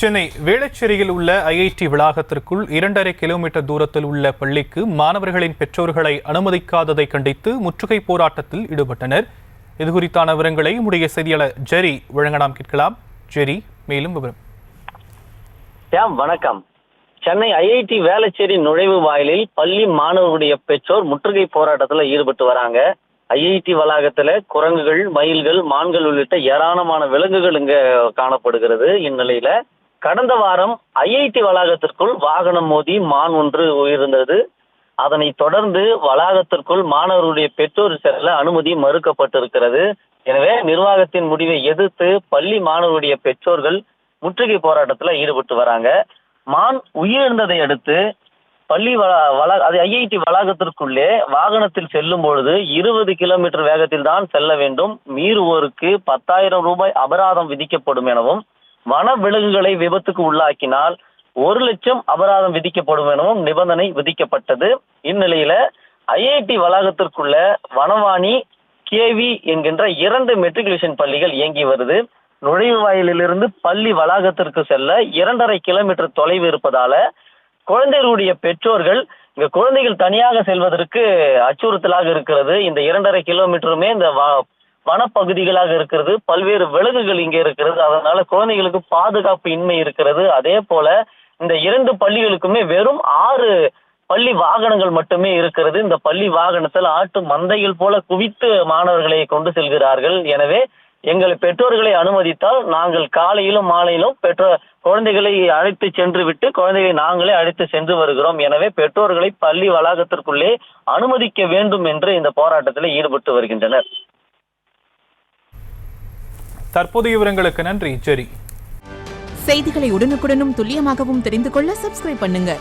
சென்னை வேளச்சேரியில் உள்ள ஐஐடி வளாகத்திற்குள் 2.5 கிலோமீட்டர் தூரத்தில் உள்ள பள்ளிக்கு மாணவர்களின் பெற்றோர்களை அனுமதிக்காததை கண்டித்து முற்றுகை போராட்டத்தில் ஈடுபட்டனர். இதுகுறித்தான விவரங்களை நம்முடைய செய்தியாளர் ஜெரி வழங்க நாம் கேட்கலாம். ஜெரி, மேலும் விவரம். வணக்கம். சென்னை ஐஐடி வேளச்சேரி நுழைவு வாயிலில் பள்ளி மாணவர்களுடைய பெற்றோர் முற்றுகை போராட்டத்தில் ஈடுபட்டு வராங்க. ஐஐடி வளாகத்துல குரங்குகள், மயில்கள், மான்கள் உள்ளிட்ட ஏராளமான விலங்குகள் இங்க காணப்படுகிறது. இந்நிலையில கடந்த வாரம் ஐஐடி வளாகத்திற்குள் வாகனம் மோதி மான் ஒன்று உயிர்ந்தது. அதனை தொடர்ந்து வளாகத்திற்குள் மாணவர்களுடைய பெற்றோர் செல்ல அனுமதி மறுக்கப்பட்டிருக்கிறது. எனவே நிர்வாகத்தின் முடிவை எதிர்த்து பள்ளி மாணவர்களுடைய பெற்றோர்கள் முற்றுகை போராட்டத்தில் ஈடுபட்டு வராங்க. மான் உயிரிழந்ததை அடுத்து பள்ளி ஐஐடி வளாகத்திற்குள்ளே வாகனத்தில் செல்லும் பொழுது 20 கிலோமீட்டர் வேகத்தில் தான் செல்ல வேண்டும். மீறுவோருக்கு 10,000 ரூபாய் அபராதம் விதிக்கப்படும் எனவும், வன விலங்குகளை விபத்துக்கு உள்ளாக்கினால் 1 லட்சம் அபராதம் விதிக்கப்படும் எனவும் நிபந்தனை விதிக்கப்பட்டது. இந்நிலையில ஐஐடி வளாகத்திற்குள்ள வனவாணி, கேவி என்கின்ற 2 மெட்ரிகுலேஷன் பள்ளிகள் இயங்கி வருது. நுழைவு வாயிலிருந்து பள்ளி வளாகத்திற்கு செல்ல 2.5 கிலோமீட்டர் தொலைவு இருப்பதால குழந்தைகளுடைய பெற்றோர்கள் இங்க குழந்தைகள் தனியாக செல்வதற்கு அச்சுறுத்தலாக இருக்கிறது. இந்த 2.5 கிலோமீட்டருமே இந்த வனப்பகுதிகளாக இருக்கிறது. பல்வேறு விலங்குகள் இங்கே இருக்கிறது. அதனால குழந்தைகளுக்கு பாதுகாப்பு இன்மை இருக்கிறது. அதே போல இந்த 2 பள்ளிகளுக்குமே வெறும் 6 பள்ளி வாகனங்கள் மட்டுமே இருக்கிறது. இந்த பள்ளி வாகனத்தில் ஆட்டு மந்தைகள் போல குவித்து மாணவர்களை கொண்டு செல்கிறார்கள். எனவே எங்கள் பெற்றோர்களை அனுமதித்தால் நாங்கள் காலையிலும் மாலையிலும் குழந்தைகளை அழைத்து சென்று விட்டு குழந்தைகளை நாங்களே அழைத்து சென்று வருகிறோம். எனவே பெற்றோர்களை பள்ளி வளாகத்திற்குள்ளே அனுமதிக்க வேண்டும் என்று இந்த போராட்டத்தில் ஈடுபட்டு வருகின்றனர். தற்போதைய விவரங்களுக்கு நன்றி ஜெரி. செய்திகளை உடனுக்குடனும் துல்லியமாகவும் தெரிந்து கொள்ள சப்ஸ்கிரைப் பண்ணுங்க.